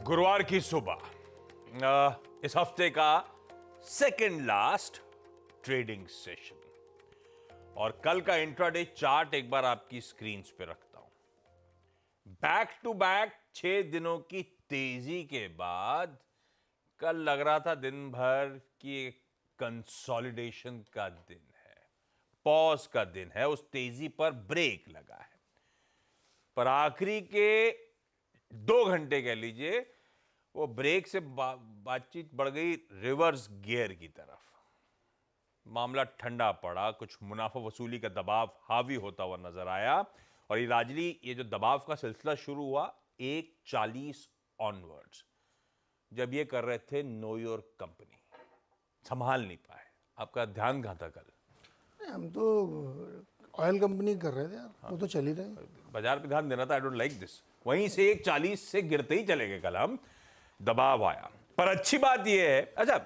गुरुवार की सुबह इस हफ्ते का सेकंड लास्ट ट्रेडिंग सेशन और कल का इंट्राडे चार्ट एक बार आपकी स्क्रीन पे रखता हूं। बैक टू बैक 6 दिनों की तेजी के बाद कल लग रहा था दिन भर की कंसोलिडेशन का दिन है, पॉज का दिन है, उस तेजी पर ब्रेक लगा है। पर आखिरी के 2 घंटे कह लीजिए वो ब्रेक से बातचीत बढ़ गई रिवर्स गियर की तरफ। मामला ठंडा पड़ा, कुछ मुनाफा वसूली का दबाव हावी होता हुआ नजर आया और ये जो दबाव का सिलसिला शुरू हुआ 1:40 ऑनवर्ड्स, जब ये कर रहे थे नो योर कंपनी, संभाल नहीं पाए। आपका ध्यान कहां था कल? हम तो ऑयल कंपनी कर रहे थे यार, वो तो चल ही रहे। बाजार पे ध्यान देना था, आई डोंट लाइक दिस। वहीं से 1:40 से गिरते ही चले गए कल हम, दबाव आया। पर अच्छी बात यह है, अच्छा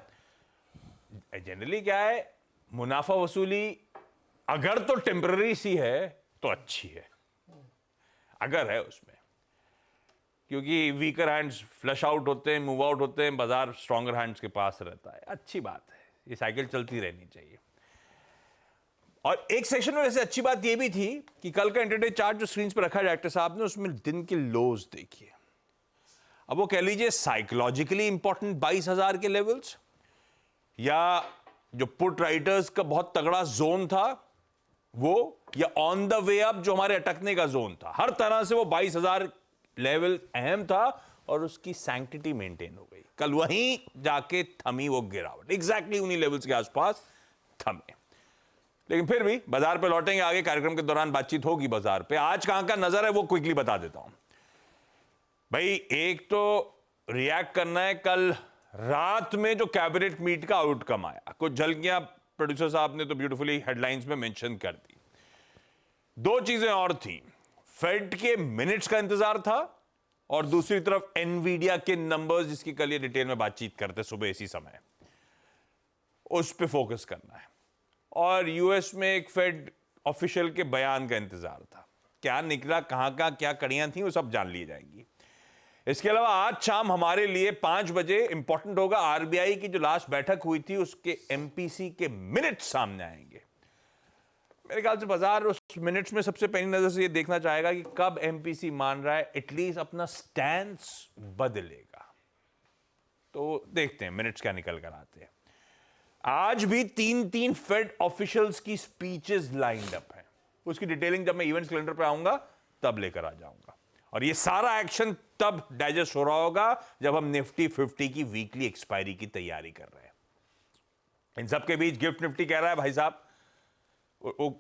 जनरली क्या है, मुनाफा वसूली अगर तो टेम्पररी सी है तो अच्छी है, अगर है उसमें, क्योंकि वीकर हैंड्स फ्लश आउट होते हैं, मूव आउट होते हैं, बाजार स्ट्रॉन्गर हैंड्स के पास रहता है। अच्छी बात है, ये साइकिल चलती रहनी चाहिए। और एक सेशन में वैसे अच्छी बात यह भी थी कि कल का इंट्राडे चार्ट जो स्क्रीन पर रखा है डायरेक्टर साहब ने, उसमें दिन के लोज देखिए। अब वो कह लीजिए साइकोलॉजिकली इंपॉर्टेंट 22,000 के लेवल्स, या जो पुट राइटर्स का बहुत तगड़ा जोन था वो, या ऑन द वे अप जो हमारे अटकने का जोन था, हर तरह से वो 22,000 लेवल अहम था और उसकी सैंक्टिटी मेंटेन हो गई। कल वहीं जाके थमी वो गिरावट, एग्जैक्टली उन्हीं लेवल्स के आसपास थमे। लेकिन फिर भी बाजार पे लौटेंगे, आगे कार्यक्रम के दौरान बातचीत होगी बाजार पे। आज कहां का नजर है वो क्विकली बता देता हूं भाई। एक तो रिएक्ट करना है कल रात में जो कैबिनेट मीट का आउटकम आया, कुछ झलकियां प्रोड्यूसर साहब ने तो ब्यूटीफुली हेडलाइंस में मेंशन कर दी। 2 चीजें और थी, फेड के मिनट्स का इंतजार था और दूसरी तरफ एनवीडिया के नंबर्स, जिसकी कल ये डिटेल में बातचीत करते सुबह इसी समय, उस पर फोकस करना है। और यूएस में एक फेड ऑफिशियल के बयान का इंतजार था, क्या निकला, कहां का क्या कड़ियां थी, वो सब जान ली जाएंगी। इसके अलावा आज शाम हमारे लिए 5 बजे इंपॉर्टेंट होगा, आरबीआई की जो लास्ट बैठक हुई थी उसके एमपीसी के मिनट्स सामने आएंगे। मेरे ख्याल से बाजार उस मिनट्स में सबसे पहली नजर से ये देखना चाहेगा कि कब एमपीसी मान रहा है एटलीस्ट अपना स्टैंस बदलेगा। तो देखते हैं मिनट्स क्या निकल कर आते हैं। आज भी 3 फेड ऑफिशियल्स की स्पीचेस लाइंड अप है, उसकी डिटेलिंग जब मैं इवेंट्स कैलेंडर पे आऊंगा तब लेकर आ जाऊंगा। और ये सारा एक्शन तब डाइजेस्ट हो रहा होगा जब हम निफ्टी 50 की वीकली एक्सपायरी की तैयारी कर रहे हैं। इन सबके बीच गिफ्ट निफ्टी कह रहा है भाई साहब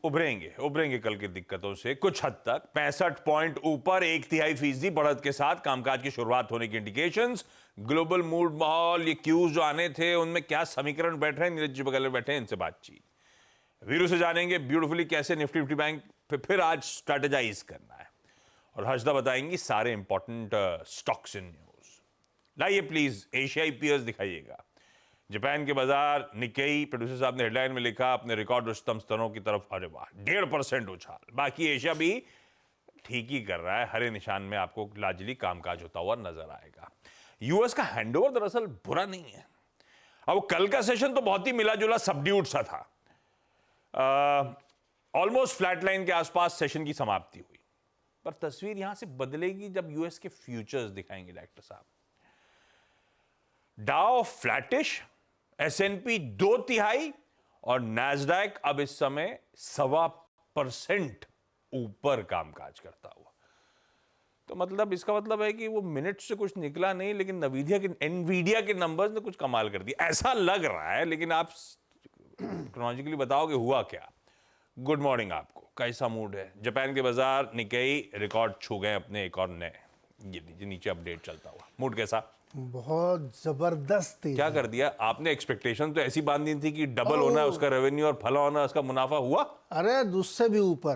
उभरेंगे कल की दिक्कतों से कुछ हद तक। 65 पॉइंट ऊपर, 1/3% बढ़त के साथ कामकाज की शुरुआत होने की इंडिकेशंस। ग्लोबल मूड माहौल, ये क्यूज जो आने थे उनमें क्या समीकरण बैठ रहे हैं, नीरज जी बगल में बैठे हैं, इनसे बातचीत वीरू से जानेंगे ब्यूटीफुली कैसे निफ्टी 50 बैंक पे फिर आज स्ट्रेटेजाइज करना है। और हर्षदा बताएंगी सारे इंपॉर्टेंट स्टॉक्स इन न्यूज। लाइए प्लीज एशियाई पीयर्स दिखाइएगा। जापान के बाजार निक्केई, प्रोड्यूसर साहब ने हेडलाइन में लिखा अपने रिकॉर्ड उच्चतम स्तरों की तरफ, अरे वाह 1.5% उछाल। बाकी एशिया भी ठीक ही कर रहा है, हरे निशान में आपको लाजली कामकाज होता हुआ नजर आएगा। यूएस का हैंडओवर दरअसल बुरा नहीं है। अब कल का सेशन तो बहुत ही मिला जुला सबड्यूड सा था, ऑलमोस्ट फ्लैट लाइन के आसपास सेशन की समाप्ति हुई। पर तस्वीर यहां से बदलेगी जब यूएस के फ्यूचर्स दिखाएंगे डायरेक्टर साहब। डाउ फ्लैटिश, एसएनपी 2/3 और नैस्डैक अब इस समय 1.25% ऊपर कामकाज करता हुआ। तो मतलब इसका मतलब है कि वो मिनट से कुछ निकला नहीं, लेकिन एनवीडिया के नंबर्स ने कुछ कमाल कर दिया, ऐसा लग रहा है। लेकिन आप क्रोनोलॉजिकली बताओगे हुआ क्या। गुड मॉर्निंग आपको, कैसा मूड है? जापान के बाजार निक्केई रिकॉर्ड छू गए अपने एक और नए। ये लीजिए नीचे अपडेट चलता हुआ, मूड कैसा? बहुत जबरदस्त क्या कर दिया आपने? एक्सपेक्टेशन तो ऐसी बांधी थी कि डबल होना है उसका रेवेन्यू और फला होना उसका मुनाफा, हुआ? अरे उससे भी ऊपर,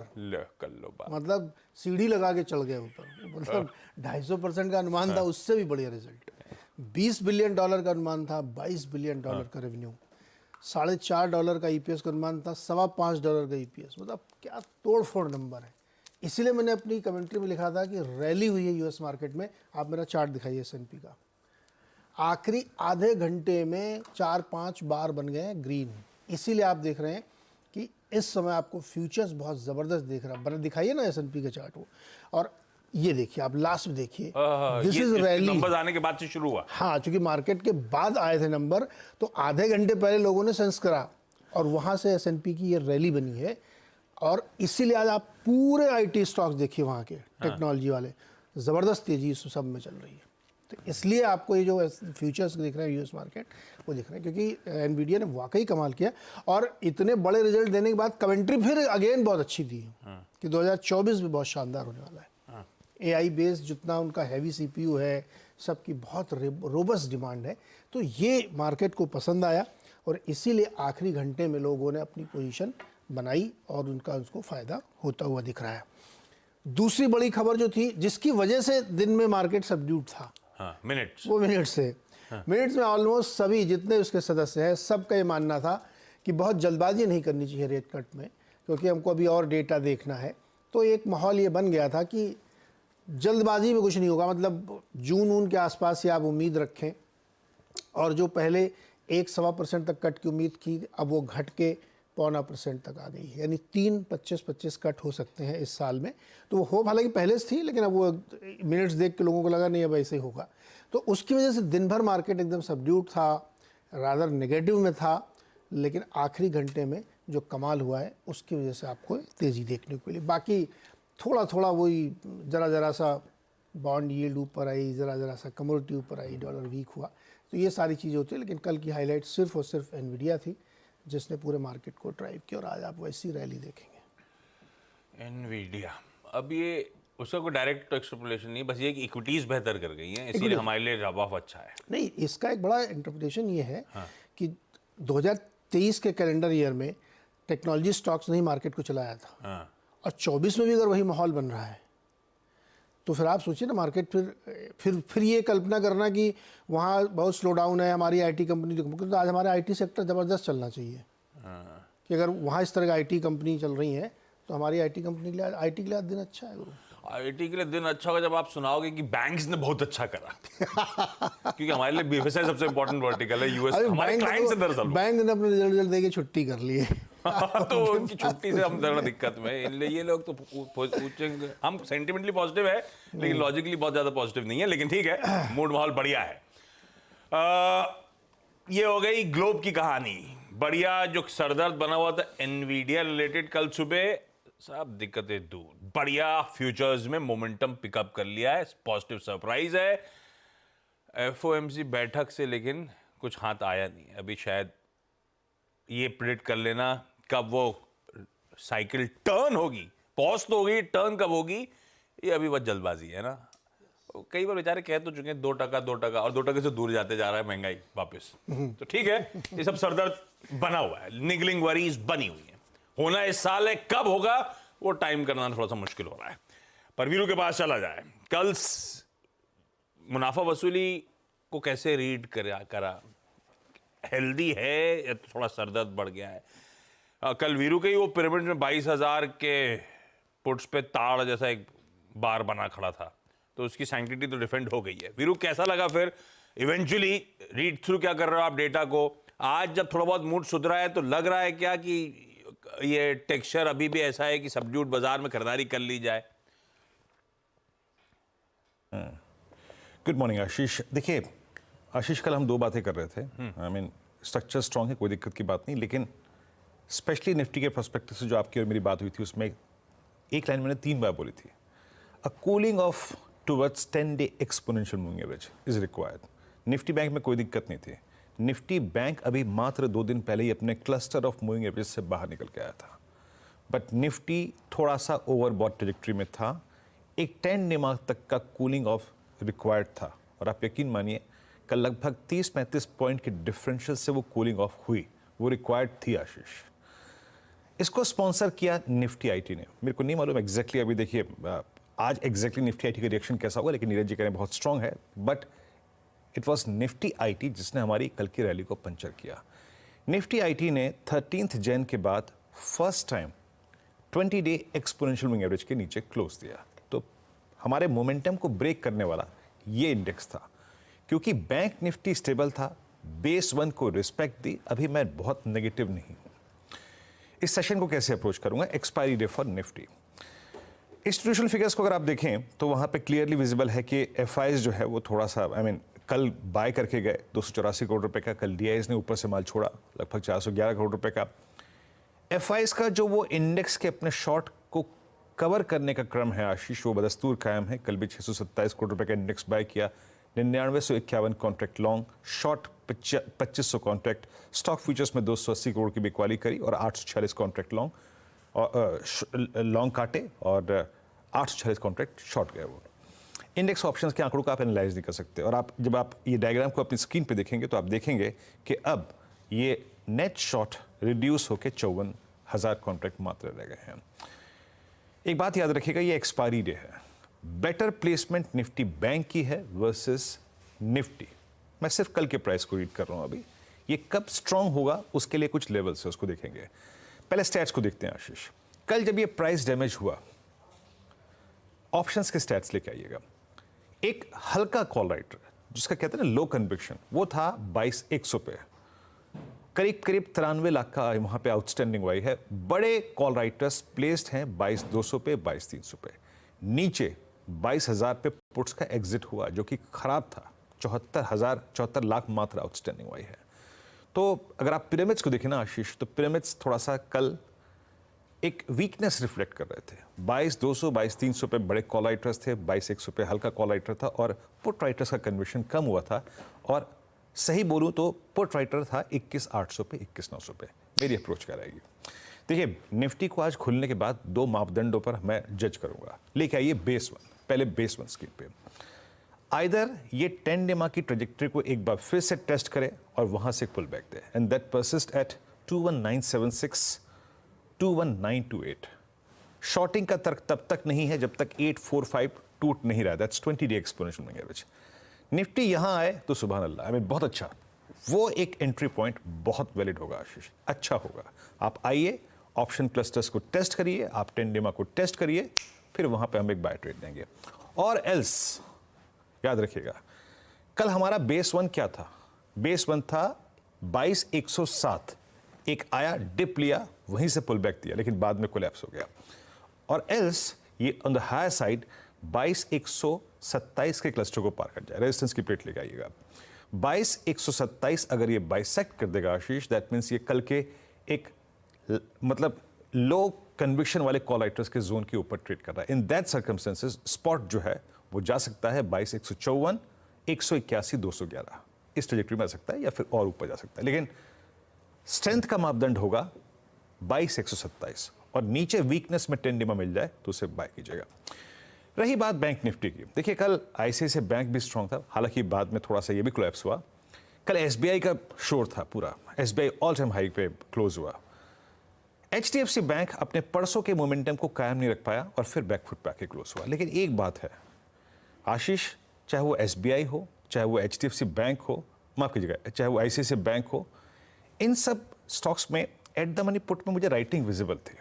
कर लो बात। मतलब सीढ़ी लगा के चढ़ गए ऊपर। मतलब 250% का अनुमान था, उससे भी बढ़िया रिजल्ट। $20 बिलियन का अनुमान था, $22 बिलियन का रेवेन्यू। $4.5 का ईपीएस का अनुमान था, $5.25 का ईपीएस। मतलब क्या तोड़फोड़ नंबर है। इसीलिए मैंने अपनी कमेंट्री में लिखा था कि रैली हुई है यूएस मार्केट में। आप मेरा चार्ट दिखाइए एसएनपी का, आखिरी आधे घंटे में 4-5 बार बन गए हैं ग्रीन। इसीलिए आप देख रहे हैं कि इस समय आपको फ्यूचर्स बहुत ज़बरदस्त दिख रहा है। बना दिखाइए ना S&P का चार्ट वो, और ये देखिए आप लास्ट में देखिए, दिस इज रैली। नंबर्स आने के बाद से शुरू हुआ। हाँ, क्योंकि मार्केट के बाद आए थे नंबर, तो आधे घंटे पहले लोगों ने सेंस करा और वहाँ से S&P की ये रैली बनी है। और इसीलिए आज आप पूरे IT स्टॉक्स देखिए वहाँ के, टेक्नोलॉजी वाले, ज़बरदस्त तेजी इस सब में चल रही है। तो इसलिए आपको ये जो फ्यूचर्स दिख रहे हैं यूएस मार्केट, वो दिख रहे हैं, क्योंकि एनवीडिया ने वाकई कमाल किया। और इतने बड़े रिजल्ट देने के बाद कमेंट्री फिर अगेन बहुत अच्छी दी कि 2024 भी बहुत शानदार होने वाला है। AI बेस्ड जितना उनका हैवी CPU है, सबकी बहुत रोबस्ट डिमांड है। तो ये मार्केट को पसंद आया और इसीलिए आखिरी घंटे में लोगों ने अपनी पोजीशन बनाई और उनका उसको फ़ायदा होता हुआ दिख रहा है। दूसरी बड़ी खबर जो थी, जिसकी वजह से दिन में मार्केट सबड्यूड था, मिनट्स, वो मिनट्स से मिनट्स में ऑलमोस्ट सभी जितने उसके सदस्य हैं, सबका ये मानना था कि बहुत जल्दबाजी नहीं करनी चाहिए रेट कट में, क्योंकि हमको अभी और डेटा देखना है। तो एक माहौल ये बन गया था कि जल्दबाजी में कुछ नहीं होगा, मतलब जून के आसपास ही आप उम्मीद रखें। और जो पहले 1-1.25% तक कट की उम्मीद की, अब वो घट के 0.25% तक आ गई है, यानी 25-25 कट हो सकते हैं इस साल में। तो वो होप हालांकि पहले से थी, लेकिन अब वो मिनट्स देख के लोगों को लगा नहीं अब ऐसे ही होगा। तो उसकी वजह से दिन भर मार्केट एकदम सबड्यूड था, रादर नेगेटिव में था। लेकिन आखिरी घंटे में जो कमाल हुआ है उसकी वजह से आपको तेज़ी देखने को मिली। बाकी थोड़ा थोड़ा वही ज़रा सा बॉन्ड यील्ड ऊपर आई, ज़रा सा कमोडिटी ऊपर आई, डॉलर वीक हुआ। तो ये सारी चीज़ें होती है। लेकिन कल की हाईलाइट सिर्फ और सिर्फ एनवीडिया थी, जिसने पूरे मार्केट को ड्राइव किया, और आज आप वैसी रैली देखेंगे। एनवीडिया, अब ये उसका कोई डायरेक्ट एक्सप्लेनेशन नहीं, बस ये कि इक्विटीज बेहतर कर गई हैं, इसीलिए हमारे लिए रवाफ अच्छा है। नहीं, इसका एक बड़ा इंटरप्रिटेशन ये है कि 2023 के कैलेंडर ईयर में टेक्नोलॉजी स्टॉक्स ने ही मार्केट को चलाया था, और 24 में भी अगर वही माहौल बन रहा है, तो फिर आप सोचिए ना, मार्केट फिर ये कल्पना करना कि वहाँ बहुत स्लो डाउन है, हमारी IT कंपनी, तो आज हमारा IT सेक्टर ज़बरदस्त चलना चाहिए। कि अगर वहाँ इस तरह का IT कंपनी चल रही है, तो हमारी IT कंपनी के लिए, IT के लिए दिन अच्छा है। IT के लिए दिन अच्छा होगा जब आप सुनाओगे कि बैंक्स ने बहुत अच्छा करा क्योंकि हमारे लिए BFSI सबसे इंपॉर्टेंट वर्टिकल है यूएस, हमारे क्लाइंट्स हैं दरअसल। बैंक ने अपने रिजल्ट देके छुट्टी कर ली है तो उनकी छुट्टी से हम ज़रा दिक्कत में, ये लोग तो पूछेंगे, हम सेंटिमेंटली पॉजिटिव है लेकिन लॉजिकली बहुत ज़्यादा पॉजिटिव नहीं है, लेकिन ठीक है, मूड माहौल बढ़िया है। ये हो गई ग्लोब की कहानी। बढ़िया जो सरदर्द बना हुआ था एनवीडिया रिलेटेड, कल सुबह सब दिक्कतें दूर, बढ़िया फ्यूचर्स में मोमेंटम पिकअप कर लिया है, पॉजिटिव सरप्राइज है। FOMC बैठक से लेकिन कुछ हाथ आया नहीं, अभी शायद ये प्रेडिक्ट कर लेना कब वो साइकिल टर्न होगी, पॉज तो होगी, टर्न कब होगी ये अभी बहुत जल्दबाजी है ना। कई बार बेचारे कह तो चुके हैं 2% और 2% से दूर जाते जा रहा है महंगाई वापस, तो ठीक है, ये सब सरदर्द बना हुआ है, निगलिंग वरीज बनी हुई है, होना इस साल है, कब होगा वो टाइम करना थोड़ा सा मुश्किल हो रहा है। परवीरू के पास चला जाए, कल मुनाफा वसूली को कैसे रीड करा, हेल्दी है या थोड़ा सरदर्द बढ़ गया है? कल वीरू के ही वो पिरामिड में 22,000 के पुट्स पे ताड़ जैसा एक बार बना खड़ा था, तो उसकी सैंक्टिटी तो डिफेंड हो गई है। वीरू कैसा लगा फिर इवेंचुअली, रीड थ्रू क्या कर रहे हो आप डेटा को? आज जब थोड़ा बहुत मूड सुधरा है तो लग रहा है क्या कि ये टेक्सचर अभी भी ऐसा है कि सबड्यूड बाजार में खरीदारी कर ली जाए? गुड मॉर्निंग आशीष। देखिए आशीष, कल हम दो बातें कर रहे थे। आई मीन स्ट्रक्चर स्ट्रांग है, कोई दिक्कत की बात नहीं, लेकिन स्पेशली निफ्टी के पर्सपेक्टिव से जो आपकी और मेरी बात हुई थी उसमें एक लाइन मैंने 3 बार बोली थी, a cooling of towards 10-day exponential moving average is required. Nifty bank में कोई दिक्कत नहीं थी, निफ्टी बैंक अभी मात्र 2 दिन पहले ही अपने क्लस्टर ऑफ मूविंग एवरेज से बाहर निकल के आया था, बट निफ्टी थोड़ा सा ओवरबॉट ट्रेजेक्ट्री में था, एक 10-day मार्क तक का कूलिंग ऑफ रिक्वायर्ड था, और आप यकीन मानिए कल लगभग 30-35 पॉइंट के डिफरेंशियल से वो कूलिंग ऑफ हुई, वो रिक्वायर्ड थी आशीष। इसको स्पॉन्सर किया निफ्टी आईटी ने, मेरे को नहीं मालूम एग्जैक्टली, अभी देखिए आज एग्जैक्टली निफ्टी आईटी का रिएक्शन कैसा होगा, लेकिन नीरज जी कह रहे हैं बहुत स्ट्रांग है, but it was Nifty IT जिसने हमारी कल की रैली को पंचर किया। निफ्टी आईटी ने 13 जैन के बाद first time 20-day exponential moving average के नीचे क्लोज दिया, तो हमारे मोमेंटम को ब्रेक करने वाला ये इंडेक्स था। क्योंकि बैंक निफ्टी स्टेबल था, बेस 1 को रिस्पेक्ट दी, अभी मैं बहुत नेगेटिव नहीं हूं। इस सेशन को कैसे अप्रोच करूंगा? Expiry day for Nifty. Institutional figures को अगर आप देखें तो वहां पे क्लियरली विजिबल है कि एफआईज जो है वो थोड़ा सा कल बाय करके गए 284 करोड़ रुपए का, कल डीआईज ने ऊपर से माल छोड़ा लगभग 411 करोड़ रुपए का। एफआईज का जो वो इंडेक्स के अपने शॉर्ट को कवर करने का क्रम है आशीष, वो बदस्तूर कायम है। कल भी 627 करोड़ रुपए का इंडेक्स बाय किया, 9951 contract long, short 2500 contract, stock futures में 280 करोड़ की बिकवाली करी और 846 कॉन्ट्रैक्ट लॉन्ग और लॉन्ग काटे और 846 कॉन्ट्रैक्ट शॉर्ट गए। वो इंडेक्स ऑप्शंस के आंकड़ों का आप एनालाइज नहीं कर सकते, और आप जब आप ये डायग्राम को अपनी स्क्रीन पे देखेंगे तो आप देखेंगे कि अब ये नेट शॉर्ट रिड्यूस होकर 54,000 कॉन्ट्रैक्ट मात्र रह गए हैं। एक बात याद रखिएगा, ये एक्सपायरी डे है। बेटर प्लेसमेंट निफ्टी बैंक की है वर्सेस निफ्टी। मैं सिर्फ कल के प्राइस को रीड कर रहा हूं अभी, ये कब स्ट्रांग होगा उसके लिए कुछ लेवल्स है, उसको देखेंगे। पहले स्टैट्स को देखते हैं आशीष। कल जब ये प्राइस डैमेज हुआ, ऑप्शंस के स्टैट्स लेके आइएगा। एक हल्का कॉल राइटर जिसका कहते हैं ना लो कन्विक्शन, वो था 22,100 पे, करीब करीब 93 लाख का वहां पे आउटस्टैंडिंग वाई है। बड़े कॉल राइटर्स प्लेस्ड हैं 22,200 पे, 22,300 पे। नीचे 22,000 पे पुट्स का एग्जिट हुआ जो कि खराब था, 74 लाख मात्र आउटस्टैंडिंग वाई है। तो अगर आप पिरामिड्स को देखें ना आशीष, तो पिरामिड्स थोड़ा सा कल एक वीकनेस रिफ्लेक्ट कर रहे थे। 22,200, 22,300 पे बड़े कॉल राइटर्स थे, 22,100 पे हल्का कॉल राइटर था, और पुट राइटर्स का कन्वर्शन कम हुआ था, और सही बोलूं तो पुट राइटर था 21,800 पे, 21,900 पे। मेरी अप्रोच क्या रहेगी? देखिए, निफ्टी को आज खुलने के बाद दो मापदंडों पर मैं जज करूंगा। लेके आइए बेस 1, पहले बेस 1 स्क्रीन पे। आइदर ये 10 डेमा की ट्रेजेक्टरी को एक बार फिर से टेस्ट करे और वहां से पुल बैक दे, एंड दैट परसिस्ट एट 21976, 21928। शॉर्टिंग का तर्क तब तक नहीं है जब तक 845 टूट नहीं रहा। That's 20 day exponential moving average. Nifty यहां आए तो सुभान अल्लाह, बहुत अच्छा, वो एक एंट्री पॉइंट बहुत वैलिड होगा आशीष, अच्छा होगा। आप आइए, ऑप्शन क्लस्टर्स को टेस्ट करिए, आप 10 डेमा को टेस्ट करिए, फिर वहां पे हम एक बाय ट्रेड देंगे। और एल्स याद रखिएगा, कल हमारा बेस 1 क्या था? बेस 1 था 22,107, एक आया, डिप लिया, वहीं से पुल बैक दिया, लेकिन बाद में कोलैप्स हो गया। और एल्स ये ऑन द हायर साइड 22,127 के क्लस्टर को पार कर जाए, रेजिस्टेंस की प्लेट लेके आइएगा। 22,127 अगर ये बाइसेक्ट कर देगा आशीष, दैट मीन्स ये कल के एक मतलब लो कन्विक्शन वाले कॉल राइटर्स के जोन के ऊपर ट्रेड कर रहा है। इन दैट सर्कमस्टेंसेस स्पॉट जो है वो जा सकता है 22,154, 181, 211, इस ट्रेजेक्टरी में आ सकता है, या फिर और ऊपर जा सकता है। लेकिन स्ट्रेंथ का मापदंड होगा 22,127, और नीचे वीकनेस में 10 डेमा मिल जाए तो उसे बाय कीजिएगा। रही बात बैंक निफ्टी की, देखिए कल आईसीआईसीआई बैंक भी स्ट्रांग था, हालांकि बाद में थोड़ा सा ये भी कोलैप्स हुआ। कल एसबीआई का शोर था पूरा, एसबीआई ऑल टाइम हाई पे क्लोज हुआ। एचडीएफसी बैंक अपने परसों के मोमेंटम को कायम नहीं रख पाया और फिर बैकफुट पे आके क्लोज हुआ। लेकिन एक बात है आशीष, चाहे वो एसबीआई हो, चाहे वो एचडीएफसी बैंक हो, माफ कीजिएगा, चाहे वो आईसीआईसीआई बैंक हो, इन सब स्टॉक्स में एट द मनी पुट में मुझे राइटिंग विजिबल थी।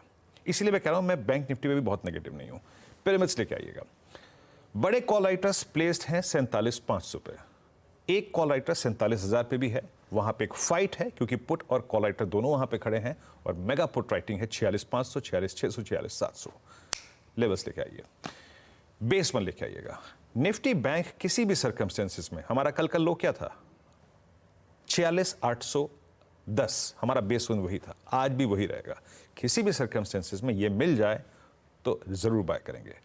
इसलिए मैं कह रहा हूं मैं बैंक निफ्टी में भी बहुत नेगेटिव नहीं हूं। पिरामिड्स लेके आइएगा। बड़े कॉल राइटर्स प्लेस्ड हैं 47,500 पे, एक कॉल राइटर 47,000 पे भी है, वहां पे एक फाइट है क्योंकि पुट और कॉल राइटर दोनों वहां पे खड़े हैं, और मेगा पुट राइटिंग है 46,500, 46,600, 46,700। लेवल्स लेके आइए। बेस 1 लेके आइएगा। निफ्टी बैंक किसी भी सर्कमस्टेंसेस में, हमारा कल का लो क्या था? 46,810, हमारा बेस 1 वही था, आज भी वही रहेगा। किसी भी सर्कमस्टेंसेस में ये मिल जाए तो जरूर बाय करेंगे।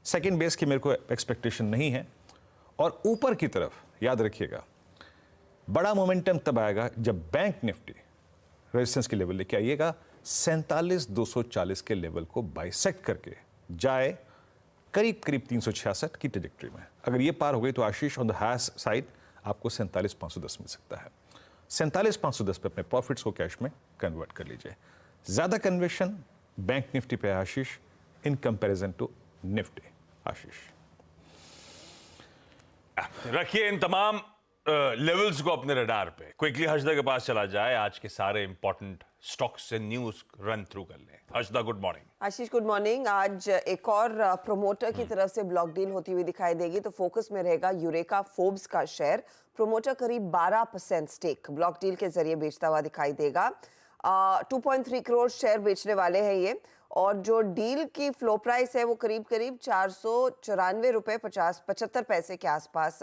सेकंड बेस की मेरे को एक्सपेक्टेशन नहीं है। और ऊपर की तरफ याद रखिएगा, बड़ा मोमेंटम तब आएगा जब बैंक निफ्टी रेजिस्टेंस के लेवल लेके आइएगा, 47,240 के लेवल को बाइसेक्ट करके जाए करीब करीब 366 की ट्रेजेक्टरी में। अगर ये पार हो गई तो आशीष ऑन द हायर साइड आपको 47,510 मिल सकता है। 47,510 पे अपने प्रॉफिट्स को कैश में कन्वर्ट कर लीजिए। ज्यादा कन्वर्शन बैंक निफ्टी पे आशीष इन कंपैरिजन टू निफ्टी। आशीष रखिए इन तमाम लेवल्स को अपने रडार पे। क्विकली हर्षदा के पास चला जाए आज के सारे इंपॉर्टेंट स्टॉक्स से न्यूज रन थ्रू कर लें। Harshada, good morning. Ashish, good morning. आज एक और प्रोमोटर की तरफ से ब्लॉक डील होती हुई दिखाई देगी, तो फोकस में रहेगा यूरेका फोर्ब्स का शेयर। प्रोमोटर करीब 12% स्टेक ब्लॉक डील के जरिए बेचता हुआ दिखाई देगा। 2.3 करोड़ शेयर बेचने वाले हैं ये, और जो डील की फ्लो प्राइस है वो करीब 494 रुपए 75 पैसे के आसपास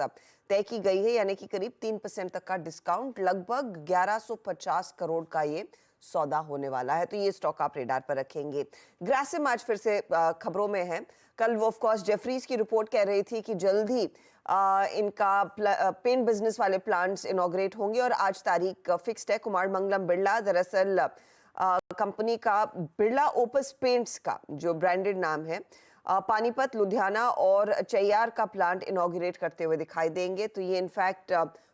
तय की गई है, यानी कि करीब 3% तक का डिस्काउंट। लगभग 1150 करोड़ का ये सौदा होने वाला है, तो ये स्टॉक आप रेडार पर रखेंगे। ग्रासिम आज फिर से खबरों में है। कल वो ऑफ कोर्स जेफरीज की रिपोर्ट कह रही थी कि जल्द ही इनका पेंट बिजनेस वाले प्लांट्स इनॉग्रेट होंगे, और आज तारीख फिक्स्ड है। कुमार मंगलम बिरला दरअसल कंपनी का बिरला ओपस पेंट्स का जो ब्रांडेड नाम है, पानीपत, लुधियाना और चैयार का प्लांट इनॉग्रेट करते हुए दिखाई देंगे। तो ये इनफैक्ट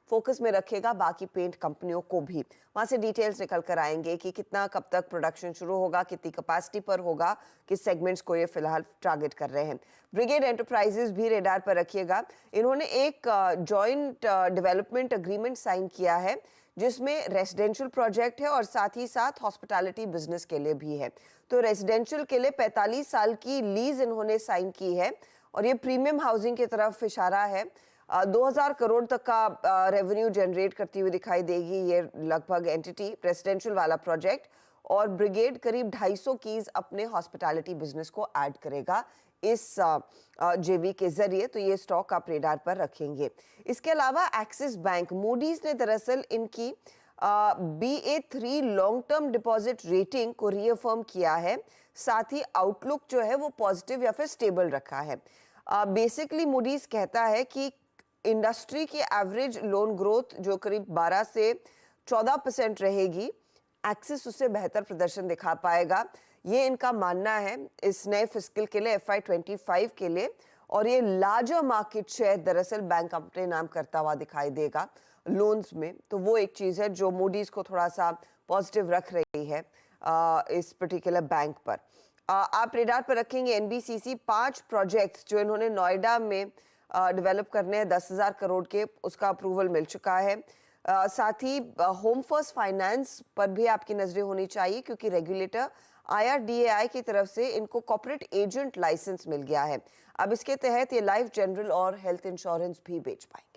फोकस में रखेगा बाकी पेंट कंपनियों को भी। वहां से डिटेल्स निकल कर आएंगे कि कितना, कब तक प्रोडक्शन शुरू होगा, कितनी कैपेसिटी पर होगा, किस सेगमेंट्स को ये फिलहाल टारगेट कर रहे हैं। ब्रिगेड एंटरप्राइजेस भी रेडार पर रखिएगा। इन्होंने एक जॉइंट डेवलपमेंट एग्रीमेंट साइन किया है, जिसमें रेसिडेंशियल प्रोजेक्ट है और साथ ही साथ हॉस्पिटैलिटी बिजनेस के लिए भी है। तो रेसिडेंशियल के लिए 45 साल की लीज इन्होंने साइन की है, और ये प्रीमियम हाउसिंग की तरफ इशारा है। 2000 करोड़ तक का रेवेन्यू जनरेट करती हुई दिखाई देगी ये लगभग एंटिटी, रेसिडेंशियल वाला प्रोजेक्ट। और ब्रिगेड करीब 250 कीज अपने हॉस्पिटैलिटी बिजनेस को ऐड करेगा इस जेवी के जरिए, तो ये स्टॉक आप रेडार पर रखेंगे। इसके अलावा एक्सिस बैंक, मूडीज ने दरअसल इनकी BA3 long term deposit rating को रीअफर्म किया है, साथ ही आउटलुक जो है वो पॉजिटिव या फिर स्टेबल रखा है। बेसिकली मूडीज कहता है कि इंडस्ट्री की एवरेज लोन ग्रोथ जो करीब 12 से 14% रहेगी, एक्सिस उससे बेहतर प्रदर्शन दिखा पाएगा, ये इनका मानना है इस नए फिस्कल के लिए, FY25 के लिए। और ये लार्जर मार्केट शेयर दरअसल बैंक अपने नाम करता हुआ दिखाई देगा लोन्स में, तो वो एक चीज़ है जो मूडीज को थोड़ा सा पॉजिटिव रख रही है इस पर्टिकुलर बैंक पर। आप रेडार पर रखेंगे NBCC 5 प्रोजेक्ट्स जो इन्होंने नोएडा में डेवलप करने हैं 10,000 करोड़ के, उसका अप्रूवल मिल चुका है। साथ ही होम फर्स्ट फाइनेंस पर भी आपकी नजरें होनी चाहिए, क्योंकि रेगुलेटर IRDAI की तरफ से इनको कॉर्पोरेट एजेंट लाइसेंस मिल गया है। अब इसके तहत ये लाइफ, जनरल और हेल्थ इंश्योरेंस भी बेच पाएंगे।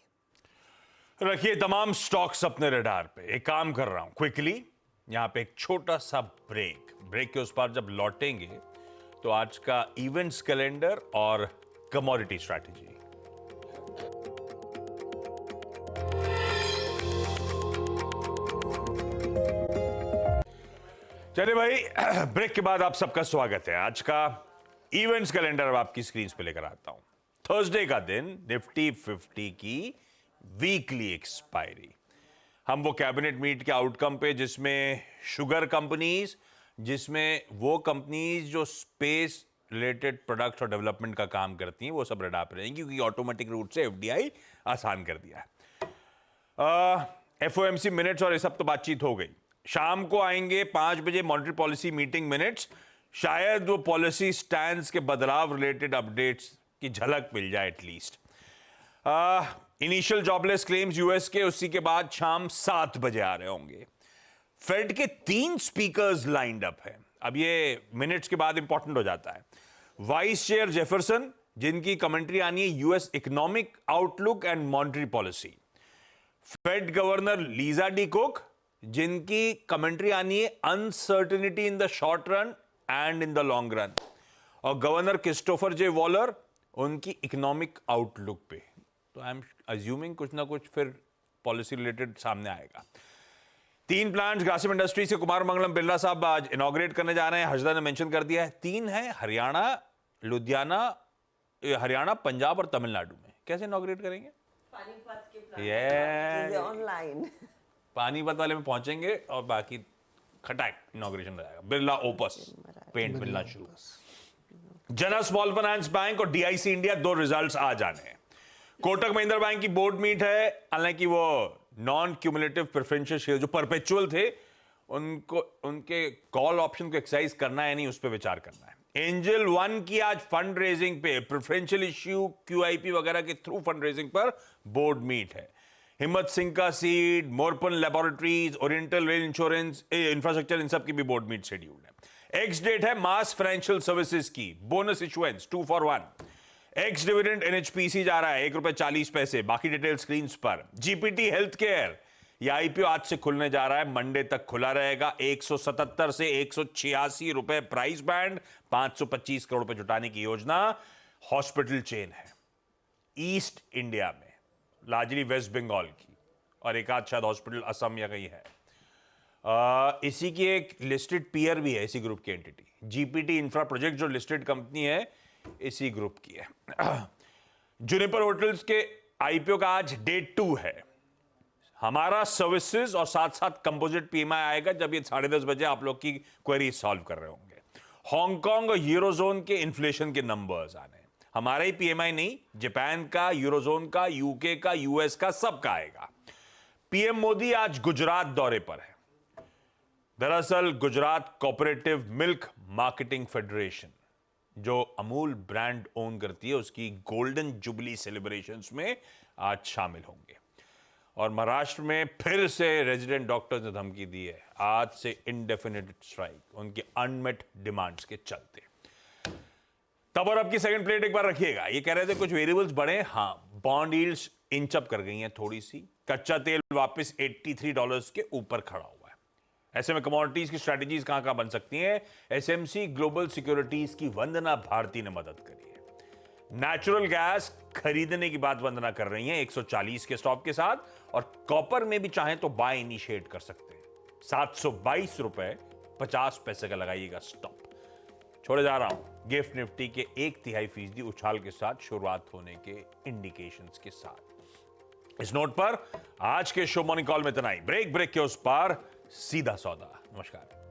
रखिए तमाम स्टॉक्स अपने रडार पे। एक काम कर रहा हूं क्विकली, यहां पे एक छोटा सा ब्रेक के उस पार जब लौटेंगे तो आज का इवेंट्स कैलेंडर और कमोडिटी स्ट्रैटेजी। चलिए भाई, ब्रेक के बाद आप सबका स्वागत है। आज का इवेंट्स कैलेंडर अब आपकी स्क्रीन पे लेकर आता हूं। थर्सडे का दिन निफ्टी 50 की वीकली एक्सपायरी। हम वो कैबिनेट मीट के आउटकम पे, जिसमें शुगर कंपनीज, जिसमें वो कंपनीज जो स्पेस रिलेटेड प्रोडक्ट्स और डेवलपमेंट का काम करती हैं, वो सब रेडार पे रहेंगी, क्योंकि ऑटोमेटिक रूट से FDI आसान कर दिया है। FOMC मिनट्स और ये सब तो बातचीत हो गई। शाम को आएंगे 5 बजे मॉनेटरी पॉलिसी मीटिंग मिनट्स। शायद वो पॉलिसी स्टैंड्स के बदलाव रिलेटेड अपडेट्स की झलक मिल जाए at least. Initial jobless claims US के, उसी के बाद शाम 7 बजे आ रहे होंगे। फेड के 3 स्पीकर्स लाइंड अप हैं। अब ये मिनट्स के बाद इंपॉर्टेंट हो जाता है। वाइस चेयर जेफरसन, जिनकी कमेंट्री आनी है US economic outlook and monetary policy. Fed governor Lisa D cook, जिनकी कमेंट्री आनी है uncertainty in the short run and in the long run. और गवर्नर क्रिस्टोफर जे वॉलर, उनकी इकोनॉमिक आउटलुक पे। तो आई एम अज्यूमिंग कुछ ना कुछ फिर पॉलिसी रिलेटेड सामने आएगा। 3 प्लांट्स ग्रासिम इंडस्ट्री से कुमार मंगलम बिरला साहब आज इनॉग्रेट करने जा रहे हैं। हर्षदा ने मेंशन कर दिया है। 3 है हरियाणा, लुधियाना, हरियाणा, पंजाब और तमिलनाडु में। कैसे इनॉग्रेट करेंगे? पानीपत के प्लांट ऑनलाइन पानीपत वाले में पहुंचेंगे और बाकी खटाक इनॉग्रेशन हो जाएगा। बिरला ओपस पेंट मिलना शुरू। जना स्मॉल फाइनेंस बैंक और DIC इंडिया 2 रिजल्ट्स आ जाने हैं। कोटक महिंद्रा बैंक की बोर्ड मीट है, हालांकि वो नॉन क्यूमुलेटिव प्रेफरेंशियल शेयर जो परपेचुअल थे, उनको उनके कॉल ऑप्शन को एक्सरसाइज करना है नहीं, उस पर विचार करना है। एंजल 1 की आज फंड रेजिंग पे, प्रेफरेंशियल इश्यू, QIP वगैरह के थ्रू फंड रेजिंग पर बोर्ड मीट है। Himatsingka Seide, Morepen Laboratories, Oriental Rail Insurance Infrastructure, इन सब की भी बोर्ड मीट शेड्यूल्ड है। एक्स डेट है मास फाइनेंशियल सर्विसेज की, bonus issuance 2 for 1। Ex dividend NHPC जा रहा है ₹1.40, बाकी डिटेल स्क्रीन पर। जीपीटी हेल्थ केयर, यह आईपीओ आज से खुलने जा रहा है, मंडे तक खुला रहेगा। 177 से 186 रुपए प्राइस बैंड, 525 करोड़ रुपए जुटाने की योजना। हॉस्पिटल चेन है ईस्ट इंडिया में, लार्जली वेस्ट बंगाल की, और एक आध शायद हॉस्पिटल असम या कहीं है। इसी की एक लिस्टेड पीयर भी है, इसी ग्रुप की एंटिटी। जीपीटी इंफ्रा प्रोजेक्ट जो लिस्टेड कंपनी है, इसी ग्रुप की है। जुनिपर होटल्स के आईपीओ का आज डे 2 है। हमारा सर्विसेज और साथ साथ कंपोजिट पीएमआई आएगा जब ये 10:30 बजे आप लोग की क्वेरी सॉल्व कर रहे होंगे। हांगकांग और यूरोजोन के इन्फ्लेशन के नंबर्स आने, हमारा ही पीएमआई नहीं, जापान का, यूरोजोन का, यूके का, यूएस का, सबका आएगा। पीएम मोदी आज गुजरात दौरे पर है। दरअसल Gujarat cooperative milk marketing federation, जो अमूल ब्रांड ओन करती है, उसकी गोल्डन जुबली सेलिब्रेशंस में आज शामिल होंगे। और महाराष्ट्र में फिर से रेजिडेंट डॉक्टर्स ने धमकी दी है, आज से इंडेफिनिट स्ट्राइक, उनकी अनमेट डिमांड्स के चलते। तब और अब की सेकंड प्लेट एक बार रखिएगा। ये कह रहे थे कुछ वेरिएबल्स बढ़े, हां, बॉन्ड यील्ड्स इंच अप कर गई हैं थोड़ी सी। कच्चा तेल वापस $83 के ऊपर खड़ा हुआ है। ऐसे में कमोडिटीज की स्ट्रेटजीज कहां बन सकती हैं? एसएमसी ग्लोबल सिक्योरिटीज की वंदना भारती ने मदद करी है। नेचुरल गैस खरीदने की बात वंदना कर रही हैं 140 के स्टॉप के साथ, और कॉपर में भी चाहें तो बाय इनिशिएट कर सकते हैं। $722.50 का लगाइएगा स्टॉप। छोड़े जा रहा हूं गिफ्ट निफ्टी के 1/3% उछाल के साथ, शुरुआत होने के इंडिकेशंस के साथ। इस नोट पर आज के शो मॉर्निंग कॉल में इतना ही। ब्रेक के उस पार सीधा सौदा। नमस्कार।